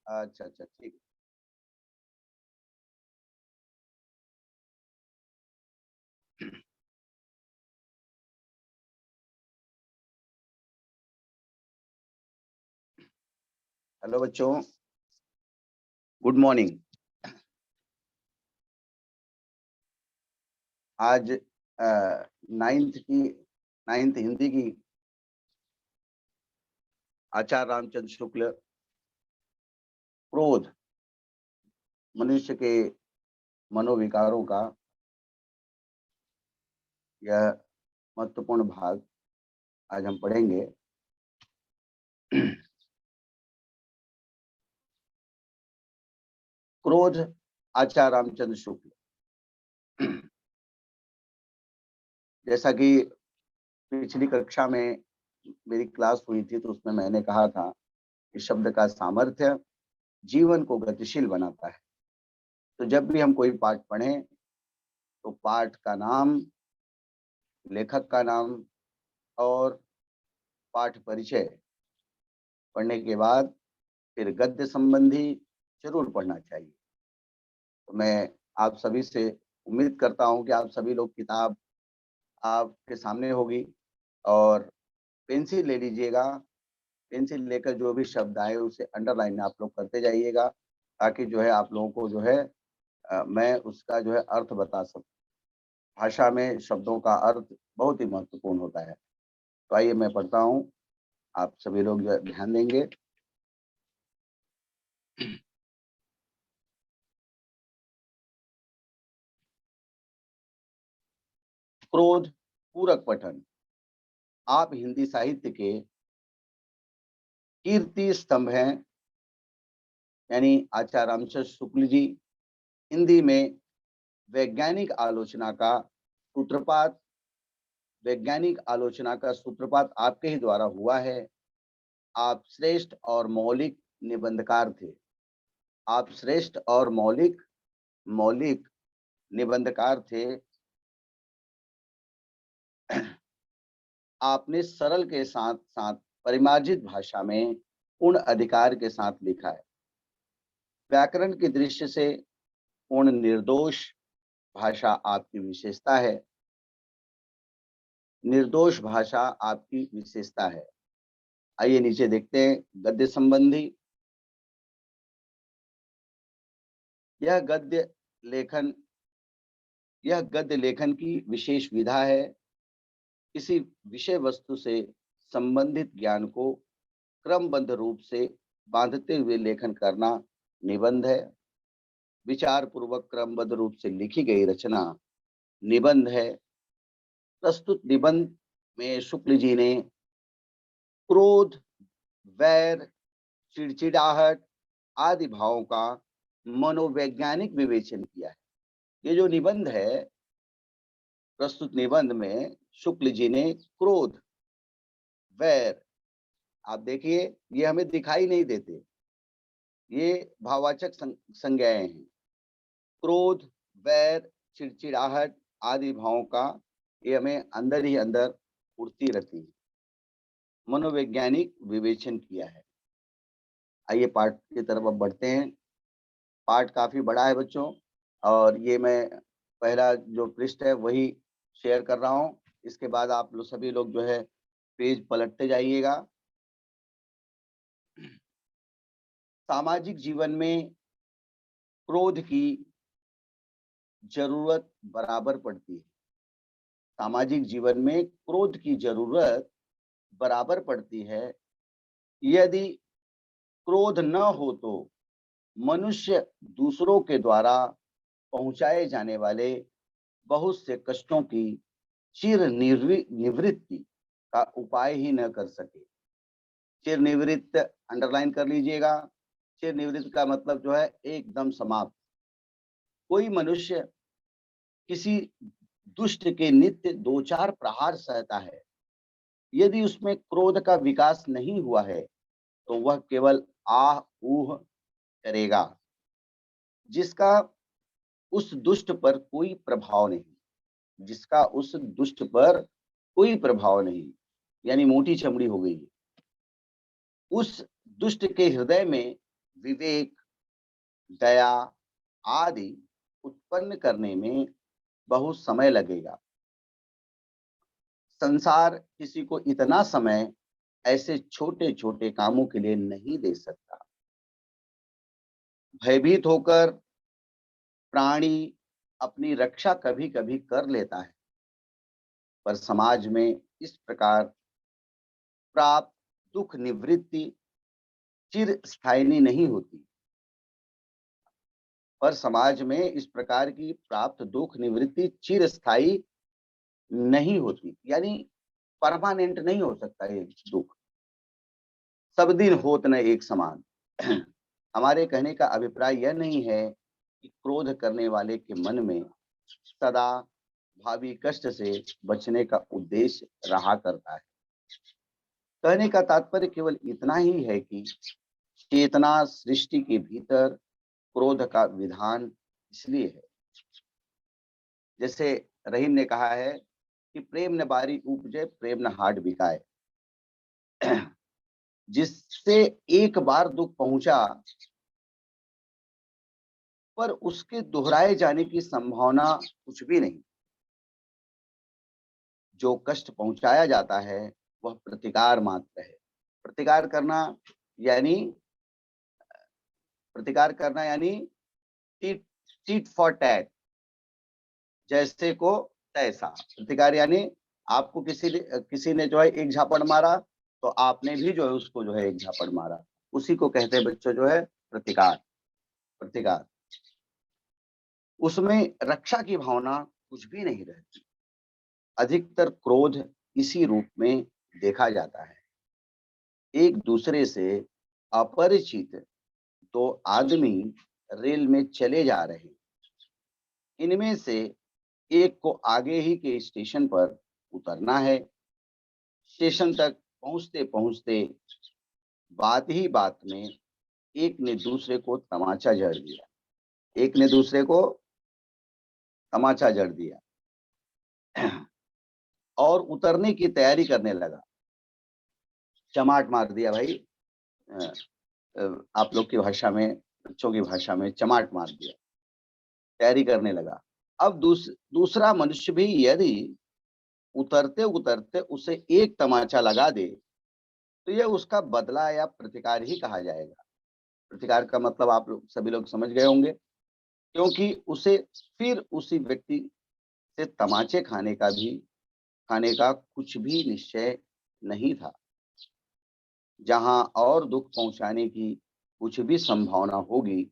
अच्छा अच्छा, ठीक। हेलो बच्चों, गुड मॉर्निंग। आज नाइन्थ हिंदी की आचार्य रामचंद्र शुक्ल क्रोध मनुष्य के मनोविकारों का यह महत्वपूर्ण भाग आज हम पढ़ेंगे। क्रोध, आचार्य रामचंद्र शुक्ल। जैसा कि पिछली कक्षा में मेरी क्लास हुई थी तो उसमें मैंने कहा था कि शब्द का सामर्थ्य जीवन को गतिशील बनाता है। तो जब भी हम कोई पाठ पढ़ें तो पाठ का नाम, लेखक का नाम और पाठ परिचय पढ़ने के बाद फिर गद्य संबंधी जरूर पढ़ना चाहिए। तो मैं आप सभी से उम्मीद करता हूं कि आप सभी लोग किताब आपके सामने होगी और पेंसिल ले लीजिएगा। पेंसिल लेकर जो भी शब्द आए उसे अंडरलाइन आप लोग करते जाइएगा, ताकि जो है आप लोगों को जो है मैं उसका जो है अर्थ बता सकूं। भाषा में शब्दों का अर्थ बहुत ही महत्वपूर्ण होता है। तो आइए मैं पढ़ता हूँ, आप सभी लोग जो है ध्यान देंगे। क्रोध पूरक पठन। आप हिंदी साहित्य के कीर्ति स्तंभ हैं, यानी आचार्य रामचंद्र शुक्ल जी। हिंदी में वैज्ञानिक आलोचना का सूत्रपात आपके ही द्वारा हुआ है। आप श्रेष्ठ और मौलिक निबंधकार थे। आप श्रेष्ठ और मौलिक निबंधकार थे। आपने सरल के साथ साथ परिमार्जित भाषा में पूर्ण अधिकार के साथ लिखा है। व्याकरण की दृष्टि से पूर्ण निर्दोष भाषा आपकी विशेषता है। निर्दोष भाषा आपकी विशेषता है। आइए नीचे देखते हैं गद्य संबंधी। यह गद्य लेखन यह गद्य लेखन की विशेष विधा है। किसी विषय वस्तु से संबंधित ज्ञान को क्रमबद्ध रूप से बांधते हुए लेखन करना निबंध है। विचार पूर्वक क्रमबद्ध रूप से लिखी गई रचना निबंध है। प्रस्तुत निबंध में शुक्ल जी ने क्रोध, वैर, चिड़चिड़ाहट आदि भावों का मनोवैज्ञानिक विवेचन किया है। ये जो निबंध है, प्रस्तुत निबंध में शुक्ल जी ने क्रोध, वैर, आप देखिए ये हमें दिखाई नहीं देते, ये भाववाचक संज्ञाएं हैं। क्रोध, वैर, चिड़चिड़ाहट आदि भावों का ये हमें अंदर ही अंदर उड़ती रहती है। मनोवैज्ञानिक विवेचन किया है। आइए पाठ की तरफ अब बढ़ते हैं। पाठ काफी बड़ा है बच्चों, और ये मैं पहला जो पृष्ठ है वही शेयर कर रहा हूँ। इसके बाद आप लोग सभी लोग जो है पेज पलटते जाइएगा। सामाजिक जीवन में क्रोध की जरूरत बराबर पड़ती है। सामाजिक जीवन में क्रोध की जरूरत बराबर पड़ती है। यदि क्रोध न हो तो मनुष्य दूसरों के द्वारा पहुंचाए जाने वाले बहुत से कष्टों की चिर निवृत्ति का उपाय ही न कर सके। चिर निवृत्त अंडरलाइन कर लीजिएगा। चिर निवृत्त का मतलब जो है एकदम समाप्त। कोई मनुष्य किसी दुष्ट के नित्य दो चार प्रहार सहता है, यदि उसमें क्रोध का विकास नहीं हुआ है तो वह केवल आह ऊह करेगा, जिसका उस दुष्ट पर कोई प्रभाव नहीं। जिसका उस दुष्ट पर कोई प्रभाव नहीं, यानी मोटी चमड़ी हो गई। उस दुष्ट के हृदय में विवेक, दया आदि उत्पन्न करने में बहुत समय लगेगा। संसार किसी को इतना समय ऐसे छोटे-छोटे कामों के लिए नहीं दे सकता। भयभीत होकर प्राणी अपनी रक्षा कभी-कभी कर लेता है, पर समाज में इस प्रकार प्राप्त दुःख निवृत्ति चिरस्थायिनी नहीं होती। पर समाज में इस प्रकार की प्राप्त दुःख निवृत्ति चिरस्थायी नहीं होती, यानी परमानेंट नहीं हो सकता ये दुःख। सब दिन होत न एक समान। हमारे कहने का अभिप्राय यह नहीं है कि क्रोध करने वाले के मन में सदा भावी कष्ट से बचने का उद्देश्य रहा करता है। कहने का तात्पर्य केवल इतना ही है कि चेतना सृष्टि के भीतर क्रोध का विधान इसलिए है। जैसे रहीम ने कहा है कि प्रेम न बारी उपजे, प्रेम न हाट बिकाए। जिससे एक बार दुख पहुंचा, पर उसके दोहराए जाने की संभावना कुछ भी नहीं। जो कष्ट पहुंचाया जाता है वह प्रतिकार मात्र है। प्रतिकार करना यानी टीट टीट फॉर टैट, जैसे को तैसा। प्रतिकार यानी आपको किसी ने जो है एक झापड़ मारा, तो आपने भी जो है उसको जो है एक झापड़ मारा। उसी को कहते हैं बच्चों जो है प्रतिकार। प्रतिकार उसमें रक्षा की भावना कुछ भी नहीं रहती। अधिकतर क्रोध इसी रूप में देखा जाता है। एक दूसरे से अपरिचित दो आदमी रेल में चले जा रहे हैं। इनमें से एक को आगे ही के स्टेशन पर उतरना है। स्टेशन तक पहुंचते पहुंचते बात ही बात में एक ने दूसरे को तमाचा जड़ दिया। एक ने दूसरे को तमाचा जड़ दिया और उतरने की तैयारी करने लगा। चमाट मार दिया भाई। अ, आप लोग की भाषा में, बच्चों की भाषा में चमाट मार दिया, तैयारी करने लगा। अब दूसरा मनुष्य भी यदि उतरते उतरते उसे एक तमाचा लगा दे, तो यह उसका बदला या प्रतिकार ही कहा जाएगा। प्रतिकार का मतलब आप लोग सभी लोग समझ गए होंगे, क्योंकि उसे फिर उसी व्यक्ति से तमाचे खाने का कुछ भी निश्चय नहीं था। जहां और दुख पहुंचाने की कुछ भी संभावना होगी,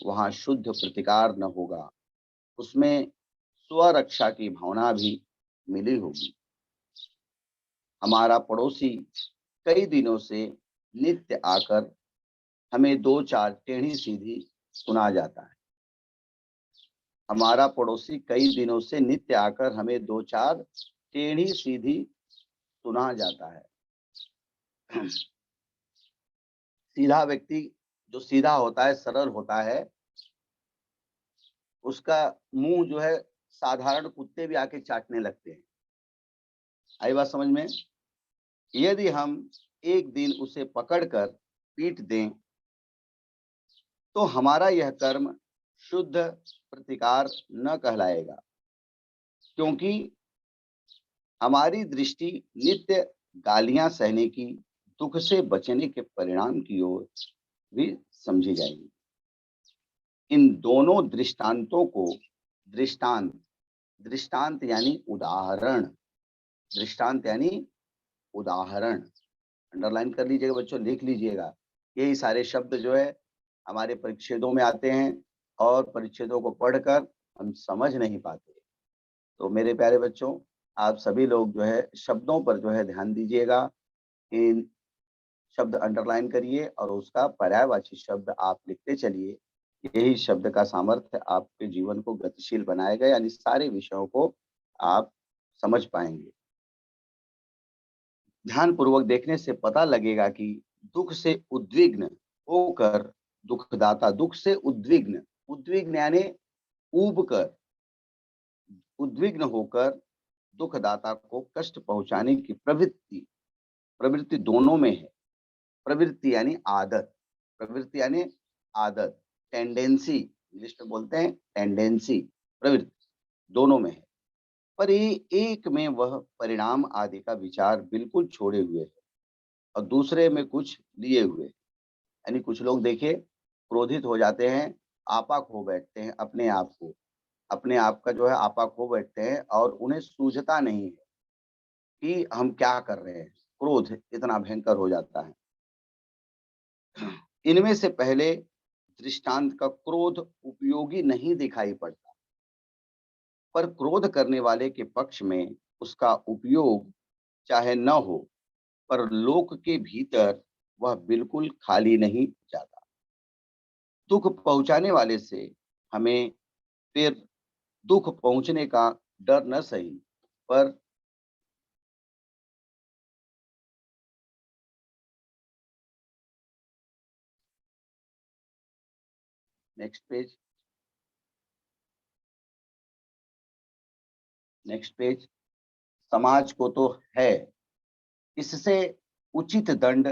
वहां शुद्ध प्रतिकार न होगा, उसमें स्वरक्षा की भावना भी मिली होगी। हमारा पड़ोसी कई दिनों से नित्य आकर हमें दो चार टेढ़ी सीधी सुना जाता है। हमारा पड़ोसी कई दिनों से नित्य आकर हमें दो चार टेढ़ी सीधी सुना जाता है। सीधा व्यक्ति जो सीधा होता है, सरल होता है, उसका मुंह जो है साधारण कुत्ते भी आके चाटने लगते हैं। आई बात समझ में? यदि हम एक दिन उसे पकड़कर पीट दें, तो हमारा यह कर्म शुद्ध प्रतिकार न कहलाएगा, क्योंकि हमारी दृष्टि नित्य गालियां सहने की, दुख से बचने के परिणाम की ओर भी समझी जाएगी। इन दोनों दृष्टांतों को दृष्टांत यानी उदाहरण, दृष्टांत यानी उदाहरण अंडरलाइन कर लीजिएगा बच्चों, लिख लीजिएगा। यही सारे शब्द जो है हमारे परिच्छेदों में आते हैं और परिच्छेदों को पढ़कर हम समझ नहीं पाते। तो मेरे प्यारे बच्चों, आप सभी लोग जो है शब्दों पर जो है ध्यान दीजिएगा। इन शब्द अंडरलाइन करिए और उसका पर्यायवाची शब्द आप लिखते चलिए। यही शब्द का सामर्थ्य आपके जीवन को गतिशील बनाएगा, यानी सारे विषयों को आप समझ पाएंगे। ध्यान पूर्वक देखने से पता लगेगा कि दुख से उद्विग्न होकर दुखदाता, दुख से उद्विग्न, उद्विग्न यानी ऊब कर, उद्विग्न होकर दुखदाता को कष्ट पहुंचाने की प्रवृत्ति, प्रवृत्ति दोनों में है। प्रवृत्ति यानी आदत, प्रवृत्ति यानी आदत, टेंडेंसी, इंग्लिश में बोलते हैं टेंडेंसी, प्रवृत्ति, दोनों में है। पर ये एक में वह परिणाम आदि का विचार बिल्कुल छोड़े हुए है और दूसरे में कुछ लिए हुए है। यानी कुछ लोग देखिए क्रोधित हो जाते हैं, आपा खो बैठते हैं अपने आप का जो है आपा खो बैठते हैं और उन्हें सूझता नहीं है कि हम क्या कर रहे हैं। क्रोध इतना भयंकर हो जाता है। इनमें से पहले दृष्टांत का क्रोध उपयोगी नहीं दिखाई पड़ता, पर क्रोध करने वाले के पक्ष में उसका उपयोग चाहे न हो, पर लोक के भीतर वह बिल्कुल खाली नहीं जाता। दुख पहुंचाने वाले से हमें फिर दुख पहुंचने का डर न सही, पर नेक्स्ट पेज, नेक्स्ट पेज। समाज को तो है, इससे उचित दंड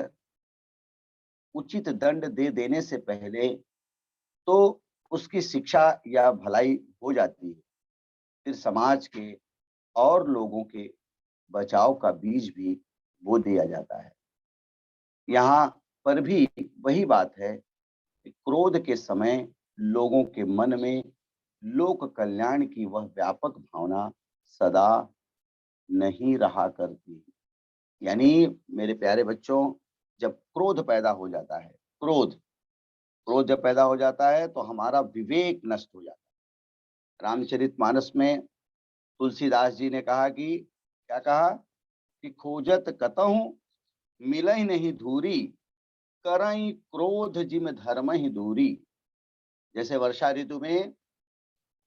उचित दंड दे देने से पहले तो उसकी शिक्षा या भलाई हो जाती है, फिर समाज के और लोगों के बचाव का बीज भी बो दिया जाता है। यहाँ पर भी वही बात है कि क्रोध के समय लोगों के मन में लोक कल्याण की वह व्यापक भावना सदा नहीं रहा करती। यानी मेरे प्यारे बच्चों, जब क्रोध पैदा हो जाता है, क्रोध जब पैदा हो जाता है तो हमारा विवेक नष्ट हो जाता है। रामचरितमानस में तुलसीदास जी ने कहा कि क्या कहा कि खोजत कतहु मिलई नहीं धूरी, करई क्रोध जिम धर्म ही दूरी। जैसे वर्षा ऋतु में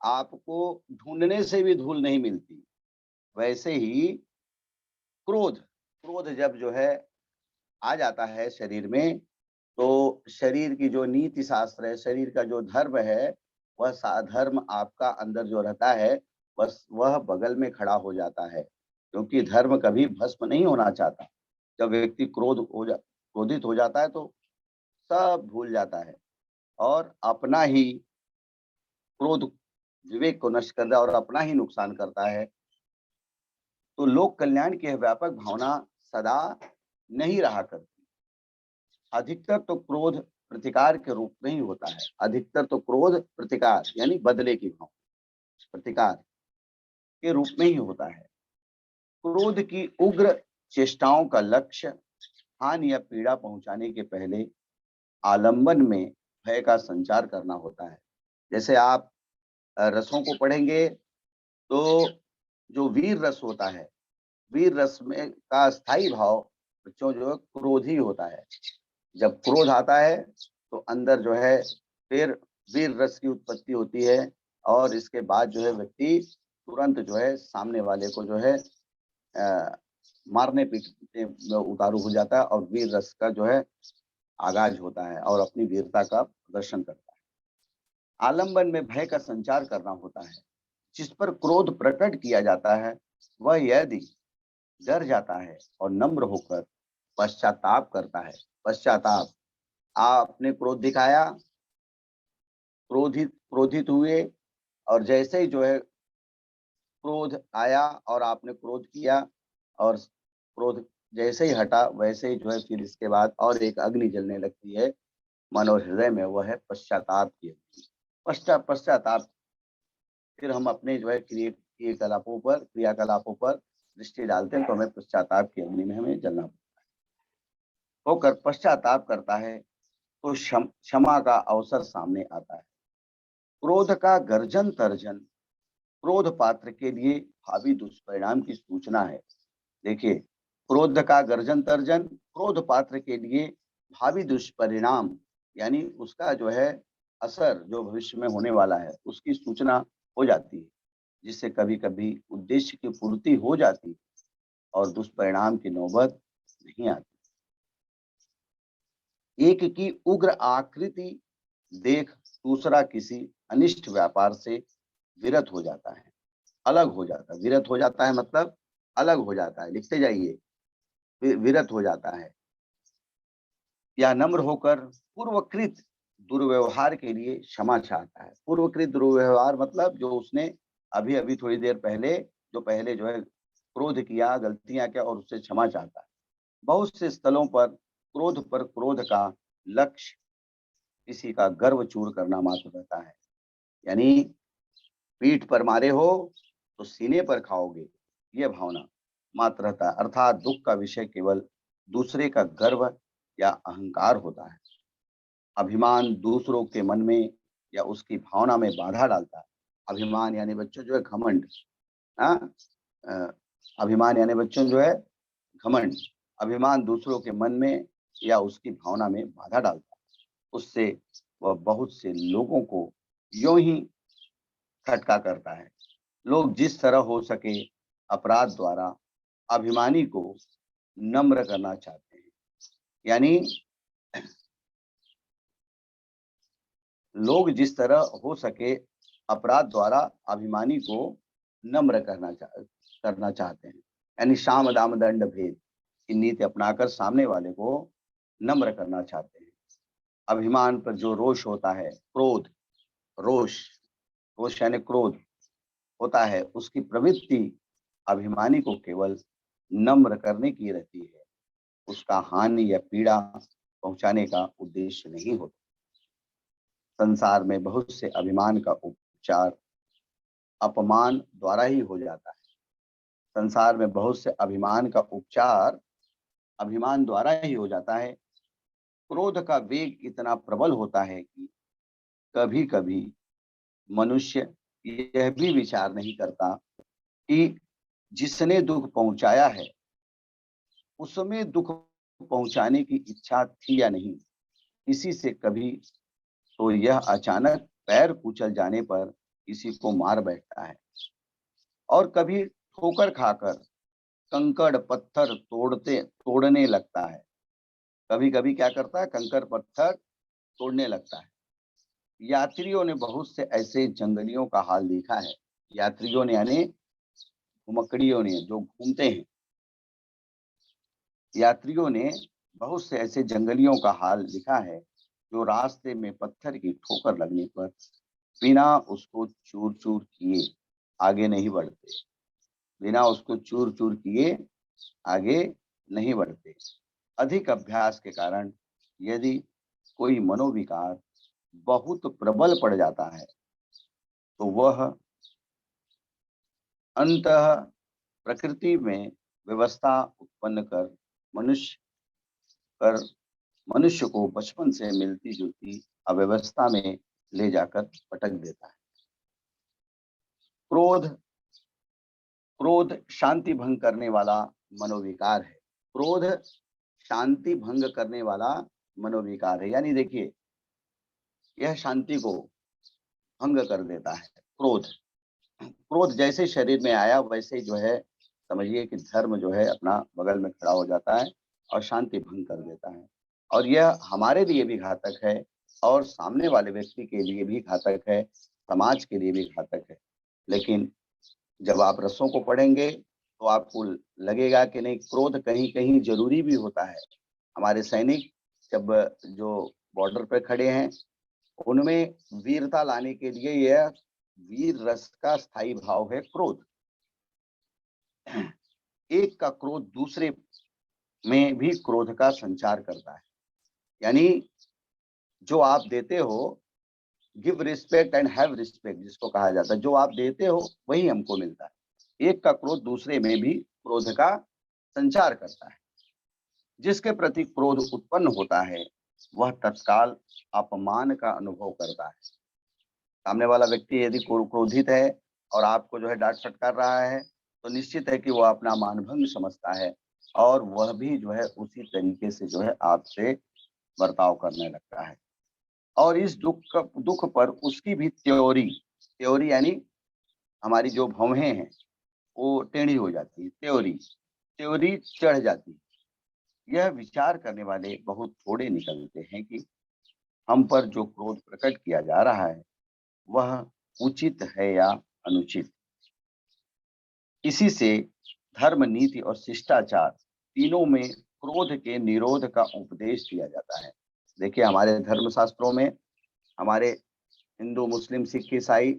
आपको ढूंढने से भी धूल नहीं मिलती, वैसे ही क्रोध क्रोध जब जो है आ जाता है शरीर में, तो शरीर की जो नीति शास्त्र है, शरीर का जो धर्म है, वह धर्म आपका अंदर जो रहता है, बस वह बगल में खड़ा हो जाता है, क्योंकि धर्म कभी भस्म नहीं होना चाहता। जब व्यक्ति क्रोधित हो जाता है तो सब भूल जाता है और अपना ही क्रोध विवेक को नष्ट करता है और अपना ही नुकसान करता है। तो लोक कल्याण की यह व्यापक भावना सदा नहीं रहा करती। अधिकतर तो क्रोध प्रतिकार के रूप में ही होता है। अधिकतर तो क्रोध प्रतिकार यानी बदले की भाव, प्रतिकार के रूप में ही होता है। क्रोध की उग्र चेष्टाओं का लक्ष्य हानि या पीड़ा पहुंचाने के पहले आलंबन में भय का संचार करना होता है। जैसे आप रसों को पढ़ेंगे तो जो वीर रस होता है, वीर रस में का स्थायी भाव बच्चों जो है क्रोध ही होता है। जब क्रोध आता है तो अंदर जो है फिर वीर रस की उत्पत्ति होती है और इसके बाद जो है व्यक्ति तुरंत जो है सामने वाले को जो है मारने पीटने में उतारू हो जाता है और वीर रस का जो है आगाज होता है और अपनी वीरता का प्रदर्शन करता है। आलंबन में भय का संचार करना होता है। जिस पर क्रोध प्रकट किया जाता है वह यदि डर जाता है और नम्र होकर पश्चाताप करता है, पश्चाताप, आपने क्रोध दिखाया, क्रोधित हुए और जैसे ही जो है क्रोध आया और आपने क्रोध किया और क्रोध जैसे ही हटा वैसे ही जो है फिर इसके बाद और एक अग्नि जलने लगती है मन और हृदय में, वह है पश्चाताप की अग्नि। पश्चाताप फिर हम अपने जो है क्रियाकलापों पर दृष्टि डालते हैं तो हमें पश्चाताप की अग्नि में हमें जलना होकर पश्चाताप करता है तो क्षमा का अवसर सामने आता है। क्रोध का गर्जन तर्जन क्रोध पात्र के लिए भावी दुष्परिणाम की सूचना है। देखिए, क्रोध का गर्जन तर्जन क्रोध पात्र के लिए भावी दुष्परिणाम यानी उसका जो है असर जो भविष्य में होने वाला है उसकी सूचना हो जाती है, जिससे कभी कभी उद्देश्य की पूर्ति हो जाती और दुष्परिणाम की नौबत नहीं आती। एक की उग्र आकृति देख दूसरा किसी अनिष्ट व्यापार से विरत हो जाता है, अलग हो जाता है। विरत हो जाता है मतलब अलग हो जाता है, लिखते जाइए, विरत हो जाता है। या नम्र होकर पूर्वकृत दुर्व्यवहार के लिए क्षमा चाहता है। पूर्वकृत दुर्व्यवहार मतलब जो उसने अभी अभी थोड़ी देर पहले जो है क्रोध किया, गलतियां किया और उससे क्षमा चाहता है। बहुत से स्थलों पर क्रोध का लक्ष्य किसी का गर्व चूर करना मात्र रहता है। यानी पीठ पर मारे हो तो सीने पर खाओगे, ये भावना मात्र रहता है। अर्थात दुख का विषय केवल दूसरे का गर्व या अहंकार होता है। अभिमान दूसरों के मन में या उसकी भावना में बाधा डालता है। अभिमान यानी बच्चों जो है घमंड, हाँ, अ, अभिमान यानी बच्चों जो है घमंड। अभिमान दूसरों के मन में या उसकी भावना में बाधा डालता है। उससे वह बहुत से लोगों को यूं ही खटका करता है। लोग जिस तरह हो सके अपराध द्वारा अभिमानी को नम्र करना चाहते हैं। यानी लोग जिस तरह हो सके अपराध द्वारा अभिमानी को नम्र करना चाहते हैं। यानी साम दाम दंड भेद की नीति अपनाकर सामने वाले को नम्र करना चाहते हैं। अभिमान पर जो रोष होता है, क्रोध, रोष, रोष यानी क्रोध होता है, उसकी प्रवृत्ति अभिमानी को केवल नम्र करने की रहती है। उसका हानि या पीड़ा पहुंचाने का उद्देश्य नहीं होता। संसार में बहुत से अभिमान का उपचार अपमान द्वारा ही हो जाता है। संसार में बहुत से अभिमान का उपचार अभिमान द्वारा ही हो जाता है। क्रोध का वेग इतना प्रबल होता है कि कभी कभी मनुष्य यह भी विचार नहीं करता कि जिसने दुख पहुंचाया है उसमें दुख पहुंचाने की इच्छा थी या नहीं। किसी से कभी तो यह अचानक पैर कुचल जाने पर किसी को मार बैठता है और कभी ठोकर खाकर कंकड़ पत्थर तोड़ने लगता है। कभी कभी क्या करता है, कंकड़ पत्थर तोड़ने लगता है। यात्रियों ने बहुत से ऐसे जंगलियों का हाल देखा है। यात्रियों ने यानी घुमकड़ियों ने, जो घूमते हैं, यात्रियों ने बहुत से ऐसे जंगलियों का हाल लिखा है जो रास्ते में पत्थर की ठोकर लगने पर बिना उसको चूर चूर किए आगे नहीं बढ़ते। बिना उसको चूर चूर किए आगे नहीं बढ़ते। अधिक अभ्यास के कारण यदि कोई मनोविकार बहुत प्रबल पड़ जाता है तो वह अंततः प्रकृति में व्यवस्था उत्पन्न कर मनुष्य मनुष्य को बचपन से मिलती जुलती अव्यवस्था में ले जाकर पटक देता है। क्रोध क्रोध शांति भंग करने वाला मनोविकार है। क्रोध शांति भंग करने वाला मनोविकार है। यानी देखिए, यह शांति को भंग कर देता है। क्रोध क्रोध जैसे शरीर में आया वैसे जो है, समझिए कि धर्म जो है अपना बगल में खड़ा हो जाता है और शांति भंग कर देता है। और यह हमारे लिए भी घातक है और सामने वाले व्यक्ति के लिए भी घातक है, समाज के लिए भी घातक है। लेकिन जब आप रसों को पढ़ेंगे तो आपको लगेगा कि नहीं, क्रोध कहीं कहीं जरूरी भी होता है। हमारे सैनिक जब जो बॉर्डर पर खड़े हैं उनमें वीरता लाने के लिए यह वीर रस का स्थायी भाव है क्रोध। एक का क्रोध दूसरे में भी क्रोध का संचार करता है। यानी जो आप देते हो, give respect and have respect जिसको कहा जाता है, जो आप देते हो वही हमको मिलता है। एक का क्रोध दूसरे में भी क्रोध का संचार करता है। जिसके प्रति क्रोध उत्पन्न होता है वह तत्काल अपमान का अनुभव करता है। सामने वाला व्यक्ति यदि क्रोधित है और आपको जो है डांट फटकार रहा है तो निश्चित है कि वह अपना मानभंग समझता है और वह भी जो है उसी तरीके से जो है आपसे बर्ताव करने लगता है। और इस दुख पर उसकी भी त्योरी यानी हमारी जो भौहें हैं वो टेढ़ी हो जाती है। त्योरी चढ़ जाती है। यह विचार करने वाले बहुत थोड़े निकलते हैं कि हम पर जो क्रोध प्रकट किया जा रहा है वह उचित है या अनुचित। इसी से धर्म, नीति और शिष्टाचार तीनों में क्रोध के निरोध का उपदेश दिया जाता है। देखिए हमारे धर्म शास्त्रों में, हमारे हिंदू, मुस्लिम, सिख, ईसाई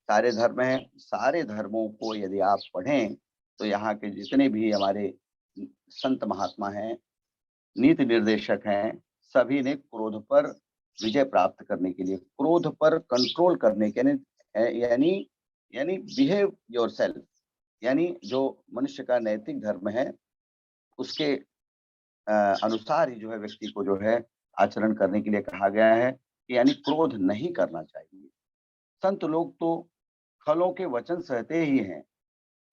सारे धर्म हैं, सारे धर्मों को यदि आप पढ़ें तो यहाँ के जितने भी हमारे संत महात्मा हैं, नीति निर्देशक हैं, सभी ने क्रोध पर विजय प्राप्त करने के लिए, क्रोध पर कंट्रोल करने के यानी यानी बिहेव योरसेल्फ, यानी जो मनुष्य का नैतिक धर्म है उसके अनुसार ही जो है व्यक्ति को जो है आचरण करने के लिए कहा गया है कि यानी क्रोध नहीं करना चाहिए। संत लोग तो खलों के वचन सहते ही हैं।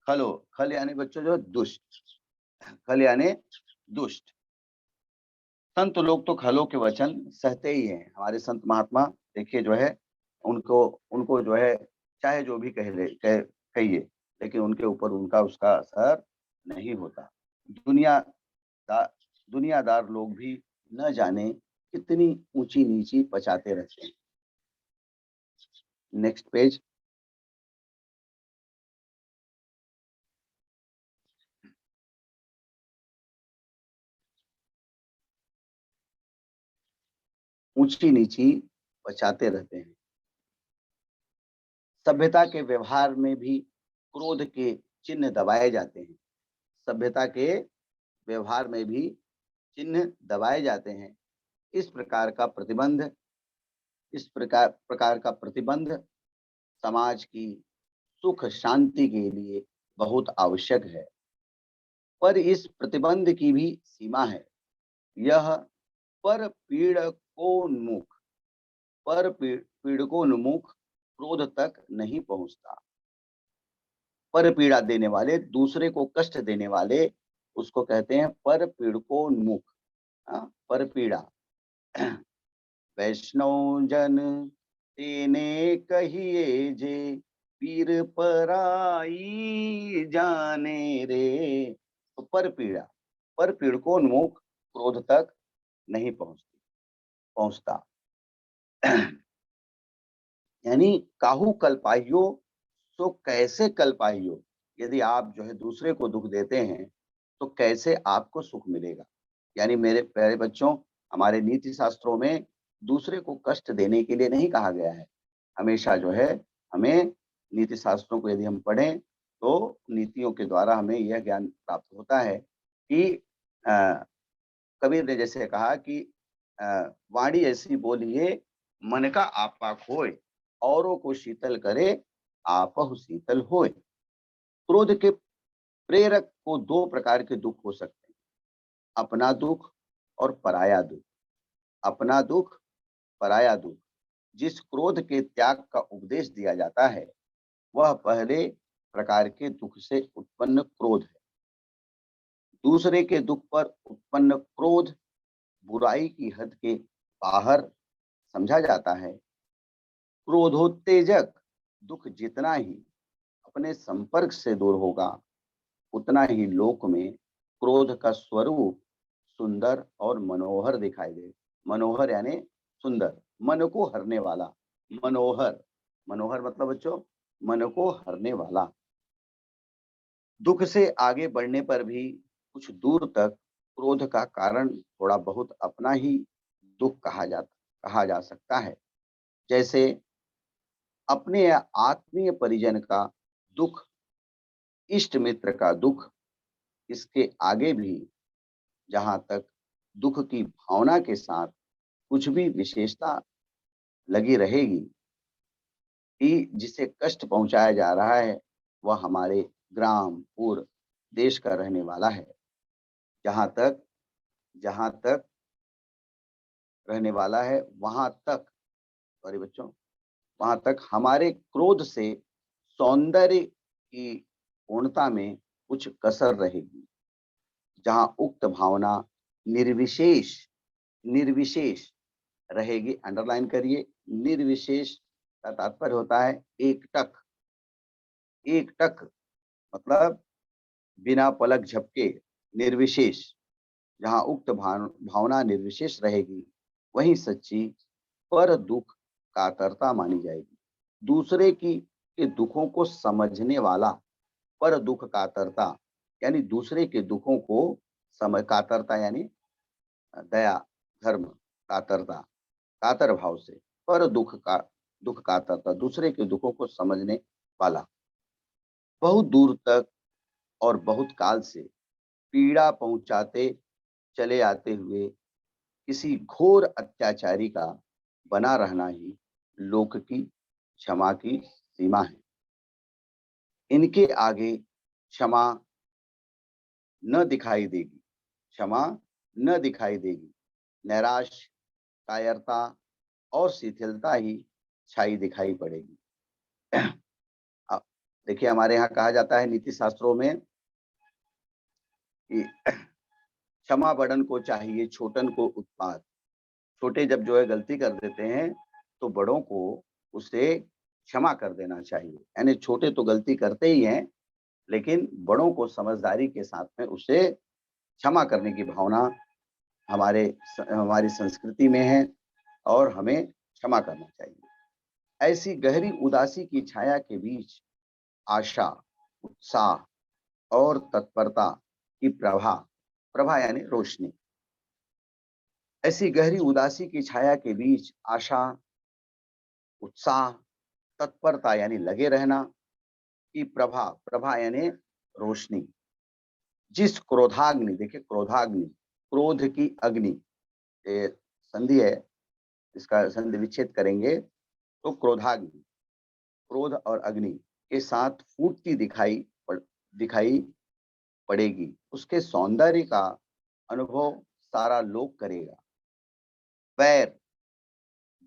खल यानी बच्चों जो दुष्ट, खल यानी दुष्ट। संत लोग तो खलों के वचन सहते ही हैं। हमारे संत महात्मा देखिए जो है उनको उनको जो है चाहे जो भी कहिए, लेकिन उनके ऊपर उनका उसका असर नहीं होता। दुनियादार लोग भी न जाने कितनी ऊंची नीची पचाते रहते हैं। Next page. ऊंची नीची पचाते रहते हैं। सभ्यता के व्यवहार में भी क्रोध के चिन्ह दबाए जाते हैं। सभ्यता के व्यवहार में भी चिन्ह दबाए जाते हैं। इस प्रकार का प्रतिबंध समाज की सुख शांति के लिए बहुत आवश्यक है। पर इस प्रतिबंध की भी सीमा है। यह पीड़कोन्मुख क्रोध तक नहीं पहुंचता। पर पीड़ा देने वाले, दूसरे को कष्ट देने वाले, उसको कहते हैं पर पीड़कोन्मुख। पर पीड़ा। वैष्णव जन तेने कहिए जे, पीर पराई जाने रे। तो पर पीड़कोन्मुख क्रोध तक नहीं पहुंचता। यानी काहू कल पाइयो तो कैसे कल पाइयो। यदि आप जो है दूसरे को दुख देते हैं तो कैसे आपको सुख मिलेगा। यानी मेरे प्यारे बच्चों, हमारे नीति शास्त्रों में दूसरे को कष्ट देने के लिए नहीं कहा गया है। हमेशा जो है हमें नीति शास्त्रों को यदि हम पढ़ें तो नीतियों के द्वारा हमें यह ज्ञान प्राप्त होता है कि कबीर ने जैसे कहा कि वाणी ऐसी बोलिए मन का आपा खोए, औरों को शीतल करे आपहु शीतल होए। क्रोध के प्रेरक को दो प्रकार के दुख हो सकते हैं, अपना दुख और पराया दुख। अपना दुख, पराया दुख। जिस क्रोध के त्याग का उपदेश दिया जाता है वह पहले प्रकार के दुख से उत्पन्न क्रोध है। दूसरे के दुख पर उत्पन्न क्रोध बुराई की हद के बाहर समझा जाता है। क्रोधोत्तेजक दुख जितना ही अपने संपर्क से दूर होगा उतना ही लोक में क्रोध का स्वरूप सुंदर और मनोहर दिखाई दे। मनोहर यानी सुंदर, मन को हरने वाला। मनोहर मतलब बच्चों मन को हरने वाला। दुख से आगे बढ़ने पर भी कुछ दूर तक क्रोध का कारण थोड़ा बहुत अपना ही दुख कहा जा सकता है। जैसे अपने आत्मीय परिजन का दुख, इष्ट मित्र का दुख, इसके आगे भी जहां तक दुख की भावना के साथ कुछ भी विशेषता लगी रहेगी कि जिसे कष्ट पहुंचाया जा रहा है वह हमारे ग्राम, पूर्व, देश का रहने वाला है। जहां तक रहने वाला है वहां तक, सॉरी बच्चों, वहां तक हमारे क्रोध से सौंदर्य की पूर्णता में कुछ कसर रहेगी। जहां उक्त भावना निर्विशेष निर्विशेष रहेगी, अंडरलाइन करिए, निर्विशेष का तात्पर्य होता है एकटक। एकटक मतलब बिना पलक झपके, निर्विशेष। जहां उक्त भावना निर्विशेष रहेगी वहीं सच्ची पर दुख कातरता मानी जाएगी। दूसरे के दुखों को समझने वाला पर दुख कातरता, यानी दूसरे के दुखों को समय कातरता यानी दया, धर्म, कातरता, कातर भाव से, पर दुख कातरता, दूसरे के दुखों को समझने वाला, बहुत दूर तक और बहुत काल से पीड़ा पहुंचाते चले आते हुए किसी घोर अत्याचारी का बना रहना ही लोक की क्षमा की सीमा है। इनके आगे क्षमा न दिखाई देगी, क्षमा न दिखाई देगी, नैराश, कायरता और शिथिलता ही छाई दिखाई पड़ेगी। अब देखिए, हमारे यहाँ कहा जाता है नीति शास्त्रों में कि क्षमा बड़न को चाहिए छोटन को उत्पात। छोटे जब जो है गलती कर देते हैं तो बड़ों को उसे क्षमा कर देना चाहिए। यानी छोटे तो गलती करते ही हैं, लेकिन बड़ों को समझदारी के साथ में उसे क्षमा करने की भावना हमारी संस्कृति में है और हमें क्षमा करना चाहिए। ऐसी गहरी उदासी की छाया के बीच आशा, उत्साह और तत्परता की प्रभा, प्रभा यानी रोशनी। ऐसी गहरी उदासी की छाया के बीच आशा, उत्साह, तत्परता यानी लगे रहना की प्रभा, प्रभा यानी रोशनी। जिस क्रोधाग्नि, देखिए क्रोधाग्नि, क्रोध की अग्नि, ये संधि है, इसका संधि विच्छेद करेंगे तो क्रोधाग्नि, क्रोध और अग्नि के साथ फूटती दिखाई पड़ेगी, उसके सौंदर्य का अनुभव सारा लोक करेगा। वैर,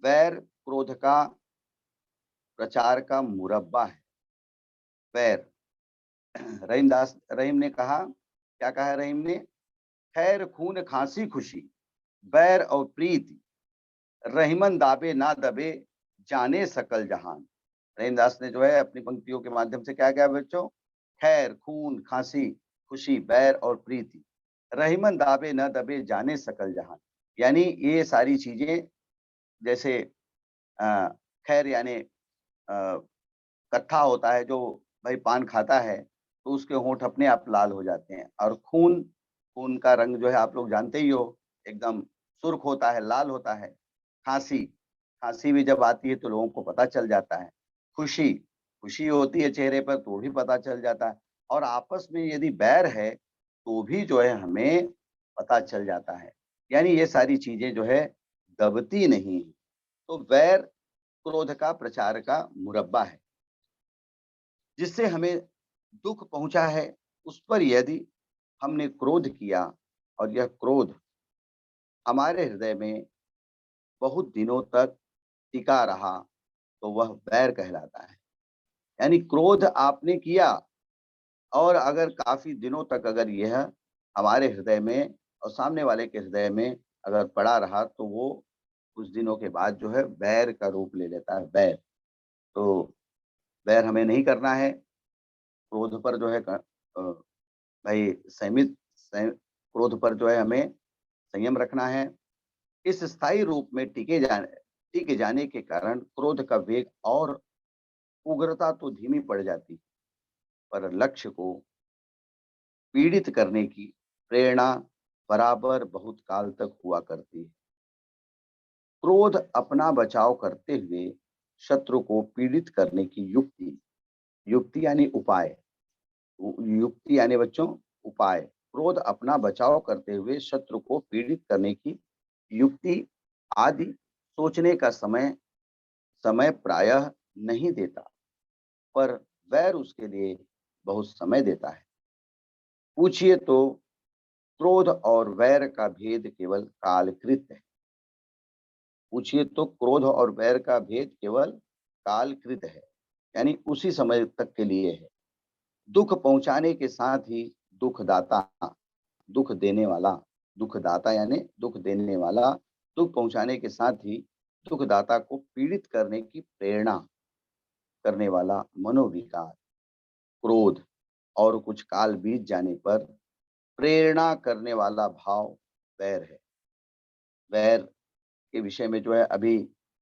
वैर क्रोध का प्रचार का मुरब्बा है। वैर, रहीम ने कहा, क्या कहा रहीम ने? खैर खून खांसी खुशी, बैर और प्रीति, रहीमन दाबे ना दबे, जाने सकल जहान। रहीमदास ने जो है अपनी पंक्तियों के माध्यम से क्या कहा बच्चों? खैर खून खांसी खुशी, बैर और प्रीति, रहीमन दाबे न दबे, जाने सकल जहान। यानी ये सारी चीजें, जैसे खैर यानी कत्था होता है, जो भाई पान खाता है तो उसके होंठ अपने आप लाल हो जाते हैं। और खून, खून का रंग जो है आप लोग जानते ही हो, एकदम सुर्ख होता है, लाल होता है। खांसी, खांसी भी जब आती है तो लोगों को पता चल जाता है। खुशी, खुशी होती है चेहरे पर तो भी पता चल जाता है। और आपस में यदि बैर है तो भी जो है हमें पता चल जाता है। यानी ये सारी चीजें जो है दबती नहीं। तो वैर क्रोध का प्रचार का मुरब्बा है। जिससे हमें दुख पहुंचा है, उस पर यदि हमने क्रोध किया और यह क्रोध हमारे हृदय में बहुत दिनों तक टिका रहा, तो वह वैर कहलाता है। यानी क्रोध आपने किया और अगर काफी दिनों तक अगर यह हमारे हृदय में और सामने वाले के हृदय में अगर पड़ा रहा, तो वो कुछ दिनों के बाद जो है वैर का रूप ले लेता है, वैर। तो वैर हमें नहीं करना है। क्रोध पर जो है भाई क्रोध पर जो है हमें संयम रखना है। इस स्थायी रूप में टिके जाने के कारण क्रोध का वेग और उग्रता तो धीमी पड़ जाती, पर लक्ष्य को पीड़ित करने की प्रेरणा बराबर बहुत काल तक हुआ करती है। क्रोध अपना बचाव करते हुए शत्रु को पीड़ित करने की युक्ति, युक्ति यानी उपाय, युक्ति यानी बच्चों उपाय। क्रोध अपना बचाव करते हुए शत्रु को पीड़ित करने की युक्ति आदि सोचने का समय समय प्रायः नहीं देता, पर वैर उसके लिए बहुत समय देता है। पूछिए तो क्रोध और वैर का भेद केवल कालकृत है। पूछिए तो क्रोध और वैर का भेद केवल कालकृत है, यानी उसी समय तक के लिए है। दुख पहुंचाने के साथ ही दुखदाता, दुख देने वाला, दुखदाता यानी दुख देने वाला, दुख पहुंचाने के साथ ही दुखदाता को पीड़ित करने की प्रेरणा करने वाला मनोविकार क्रोध, और कुछ काल बीत जाने पर प्रेरणा करने वाला भाव वैर है। वैर के विषय में जो है अभी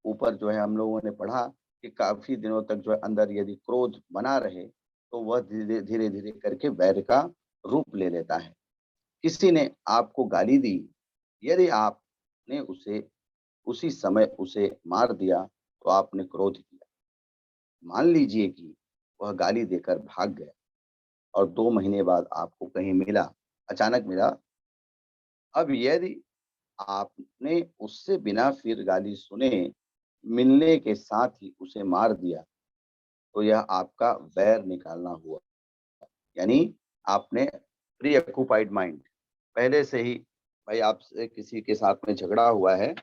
ऊपर जो है हम लोगों ने पढ़ा कि काफी दिनों तक जो है अंदर यदि क्रोध बना रहे तो वह धीरे धीरे धीरे करके वैर का रूप ले लेता है। किसी ने आपको गाली दी, यदि आपने उसे उसी समय उसे मार दिया, तो आपने क्रोध किया। मान लीजिए कि वह गाली देकर भाग गया और 2 महीने बाद आपको कहीं मिला, अचानक मिला। अब यदि आपने उससे बिना फिर गाली सुने, मिलने के साथ ही उसे मार दिया, तो यह आपका वैर निकालना हुआ। यानी आपने प्री ऑक्यूपाइड माइंड, पहले से ही भाई आपसे किसी के साथ में झगड़ा हुआ है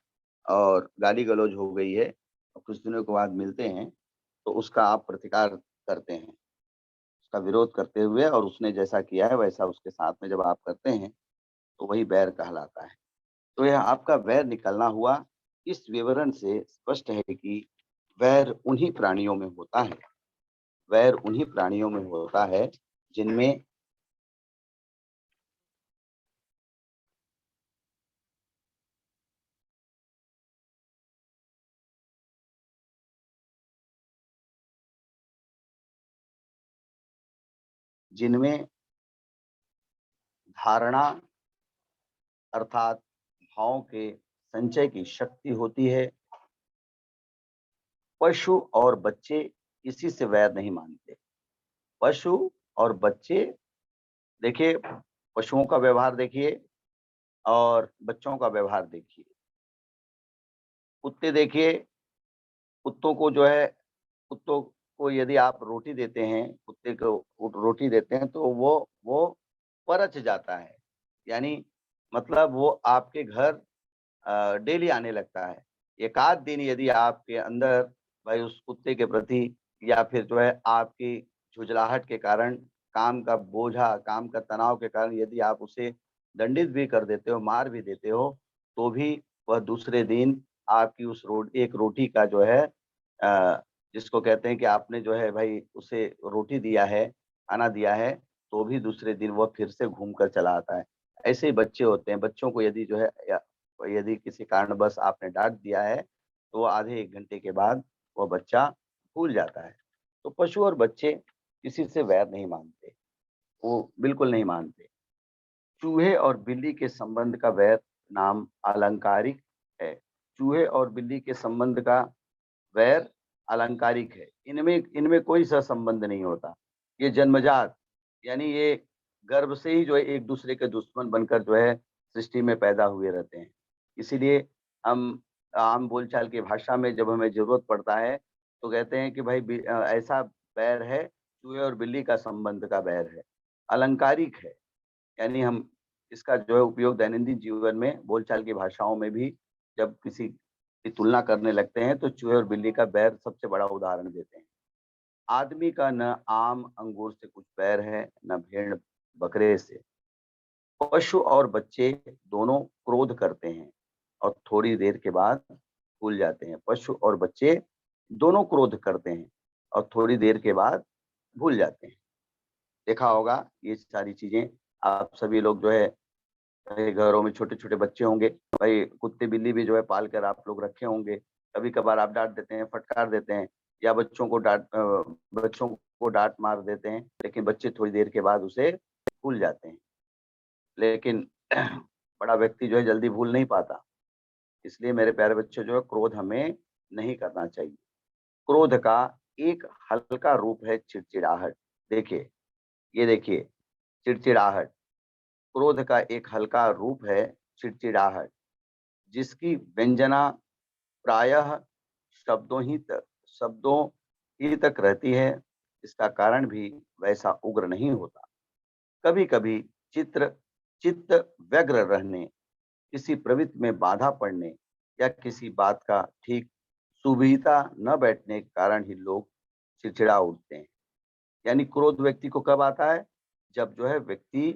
और गाली-गलौज हो गई है और कुछ दिनों के बाद मिलते हैं, तो उसका आप प्रतिकार करते हैं, उसका विरोध करते हुए, और उसने जैसा किया है वैसा उसके साथ में जब आप करते हैं, तो वही बैर कहलाता है। तो यह आपका वैर निकलना हुआ। इस विवरण से स्पष्ट है कि वैर उन्हीं प्राणियों में होता है, वैर उन्हीं प्राणियों में होता है जिनमें जिनमें धारणा अर्थात भावों के संचय की शक्ति होती है। पशु और बच्चे किसी से वैर नहीं मानते। पशु और बच्चे, देखिए, पशुओं का व्यवहार देखिए और बच्चों का व्यवहार देखिए। कुत्ते देखिए, कुत्तों को जो है, कुत्तों को यदि आप रोटी देते हैं, कुत्ते को रोटी देते हैं, तो वो परच जाता है। यानी मतलब वो आपके घर डेली आने लगता है। एक आध दिन यदि आपके अंदर भाई उस कुत्ते के प्रति, या फिर जो है आपकी झुँझलाहट के कारण, काम का बोझा, काम का तनाव के कारण यदि आप उसे दंडित भी कर देते हो, मार भी देते हो, तो भी वह दूसरे दिन आपकी उस एक रोटी का जो है, जिसको कहते हैं कि आपने जो है भाई उसे रोटी दिया है, खाना दिया है, तो भी दूसरे दिन वह फिर से घूम कर चला आता है। ऐसे ही बच्चे होते हैं, बच्चों को यदि जो है, यदि किसी कारणवश आपने डाँट दिया है, तो आधे 1 घंटे के बाद वह बच्चा भूल जाता है। तो पशु और बच्चे किसी से वैर नहीं मानते, वो बिल्कुल नहीं मानते। चूहे और बिल्ली के संबंध का वैर नाम अलंकारिक है। चूहे और बिल्ली के संबंध का वैर अलंकारिक है। इनमें इनमें कोई सहसंबंध नहीं होता। ये जन्मजात, यानी ये गर्भ से ही जो है एक-दूसरे के दुश्मन बनकर जो है सृष्टि में पैदा हुए रहते हैं। इसीलिए हम आम बोलचाल की भाषा में जब हमें ज़रूरत पड़ता है, तो कहते हैं कि भाई ऐसा बैर है, चूहे और बिल्ली का संबंध का बैर है। अलंकारिक है, यानी हम इसका जो है उपयोग दैनंदिन जीवन में बोलचाल की भाषाओं में भी जब किसी की तुलना करने लगते हैं, तो चूहे और बिल्ली का बैर सबसे बड़ा उदाहरण देते हैं। आदमी का न आम अंगूर से कुछ बैर है, न भेड़ बकरे से। पशु और बच्चे दोनों क्रोध करते हैं और थोड़ी देर के बाद भूल जाते हैं। पशु और बच्चे दोनों क्रोध करते हैं और थोड़ी देर के बाद भूल जाते हैं। देखा होगा ये सारी चीज़ें, आप सभी लोग जो है, कई घरों में छोटे-छोटे बच्चे होंगे, भाई कुत्ते-बिल्ली भी जो है पाल कर आप लोग रखे होंगे। कभी-कभार आप डाँट देते हैं, फटकार देते हैं, या बच्चों को डाँट मार देते हैं, लेकिन बच्चे थोड़ी देर के बाद उसे भूल जाते हैं। लेकिन बड़ा व्यक्ति जो है जल्दी भूल नहीं पाता। इसलिए मेरे प्यारे बच्चों, जो है क्रोध हमें नहीं करना चाहिए। क्रोध का एक हल्का रूप है चिड़चिड़ाहट। देखिए, ये देखिए, चिड़चिड़ाहट, क्रोध का एक हल्का रूप है चिड़चिड़ाहट, जिसकी व्यंजना प्रायः शब्दों ही तक शब्दों ही तक रहती है। इसका कारण भी वैसा उग्र नहीं होता। कभी-कभी चित्र चित्त व्यग्र रहने, किसी प्रवृत्ति में बाधा पड़ने, या किसी बात का ठीक सुविधा न बैठने के कारण ही लोग चिड़चिड़ा उठते हैं। यानी क्रोध व्यक्ति को कब आता है? जब जो है व्यक्ति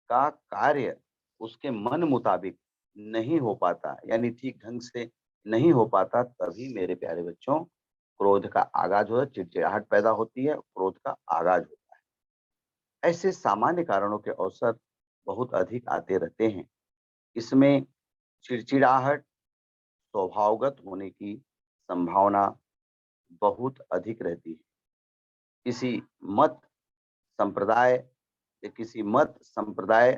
का कार्य उसके मन मुताबिक नहीं हो पाता, यानी ठीक ढंग से नहीं हो पाता, तभी मेरे प्यारे बच्चों क्रोध का आगाज़ हो, चिड़चिड़ाहट पैदा होती है, क्रोध का आगाज़ होता है। ऐसे सामान्य कारणों के अवसर बहुत अधिक आते रहते हैं। इसमें चिड़चिड़ाहट स्वभावगत होने की संभावना बहुत अधिक रहती है। किसी मत संप्रदाय किसी मत संप्रदाय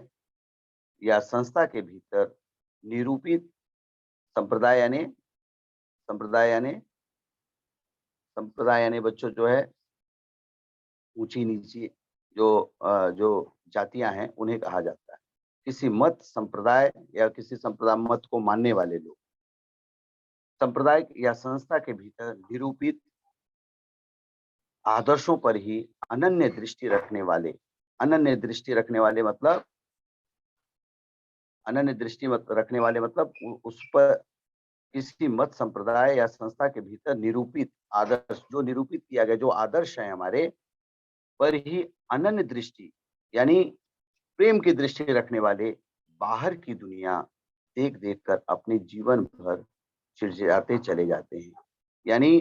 या संस्था के भीतर निरूपित संप्रदाय यानी संप्रदाय यानी संप्रदाय यानी बच्चों जो है ऊंची-नीची जो जातियाँ हैं उन्हें कहा जाता है। किसी मत संप्रदाय या किसी संप्रदाय मत को मानने वाले लोग। संप्रदाय या संस्था के भीतर निरूपित आदर्शों पर ही अनन्य दृष्टि रखने वाले मतलब उस पर किसी मत संप्रदाय या संस्था के भीतर निरूपित आदर्श जो निरूपित किया गया जो आदर्श है हमारे पर ही अनन्य दृष्टि यानी प्रेम की दृष्टि रखने वाले बाहर की दुनिया देख देख कर अपने जीवन भर चिड़चिड़ाते चले जाते हैं। यानी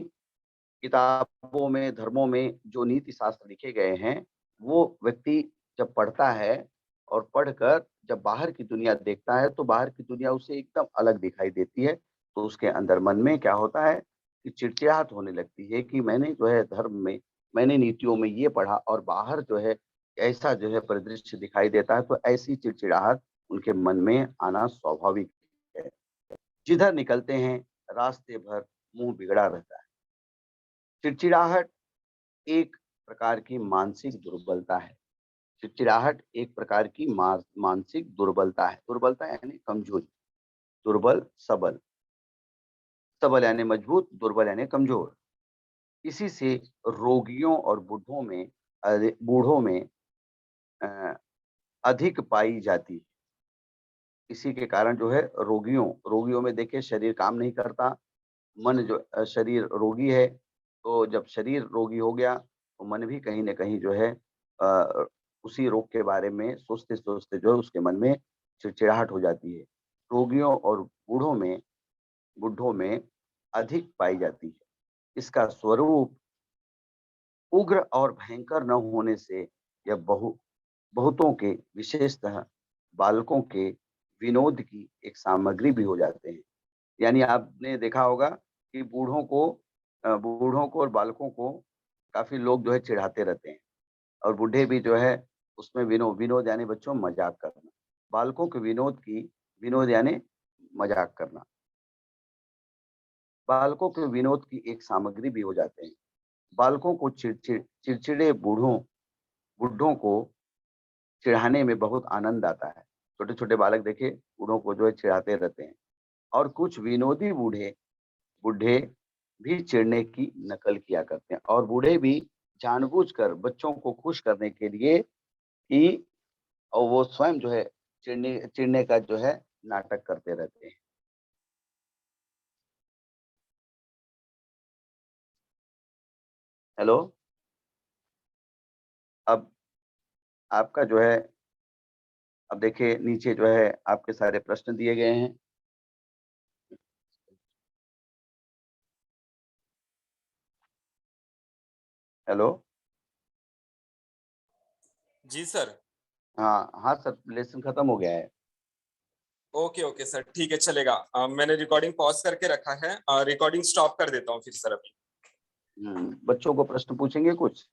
किताबों में धर्मों में जो नीति शास्त्र लिखे गए हैं वो व्यक्ति जब पढ़ता है और पढ़कर जब बाहर की दुनिया देखता है तो बाहर की दुनिया उसे एकदम अलग दिखाई देती है। तो उसके अंदर मन में क्या होता है कि चिड़चिड़ाहट होने लगती है कि मैंने जो है धर्म में मैंने नीतियों में ये पढ़ा और बाहर जो है ऐसा जो है परिदृश्य दिखाई देता है तो ऐसी चिड़चिड़ाहट उनके मन में आना स्वाभाविक है। जिधर निकलते हैं रास्ते भर मुंह बिगड़ा रहता है। चिड़चिड़ाहट एक प्रकार की मानसिक दुर्बलता है। चिड़चिड़ाहट एक प्रकार की मानसिक दुर्बलता है। दुर्बलता यानी कमजोरी। दुर्बल सबल, सबल यानी मजबूत, दुर्बल यानी कमजोर। इसी से रोगियों और बूढ़ों में अ, अधिक पाई जाती है। इसी के कारण जो है रोगियों में देखिए शरीर काम नहीं करता, मन जो शरीर रोगी है, तो जब शरीर रोगी हो गया, तो मन भी कहीं न कहीं जो है अ, उसी रोग के बारे में सोचते-सोचते जो है उसके मन में चिड़चिड़ाहट हो जाती है। रोगियों और बुड्ढों में अधिक पाई जाती है। इसका स्वरूप उग्र और भयंकर न होने से यह बहुतों के विशेषतः बालकों के विनोद की एक सामग्री भी हो जाते हैं। यानी आपने देखा होगा कि बूढ़ों को और बालकों को काफ़ी लोग जो है चिढ़ाते रहते हैं और बूढ़े भी जो है उसमें विनोद यानी बच्चों मज़ाक करना। बालकों के विनोद यानी मज़ाक करना। बालकों के विनोद की एक सामग्री भी हो जाते हैं। बालकों को चिड़चिड़े बुड्ढों को चिढ़ाने में बहुत आनंद आता है। छोटे-छोटे बालक देखिए बूढ़ों को जो है चिढ़ाते रहते हैं और कुछ विनोदी बूढ़े भी चिढ़ने की नकल किया करते हैं और बूढ़े भी जानबूझकर बच्चों को खुश करने के लिए कि और वो स्वयं जो है चिढ़ने का जो है नाटक करते रहते हैं। हेलो, अब आपका जो है अब देखिए नीचे जो है आपके सारे प्रश्न दिए गए हैं। हेलो, जी सर। हाँ, हाँ सर लेसन खत्म हो गया है। ओके ओके सर, ठीक है चलेगा। मैंने रिकॉर्डिंग पॉज करके रखा है, रिकॉर्डिंग स्टॉप कर देता हूँ फिर सर अभी। बच्चों को प्रश्न पूछेंगे कुछ?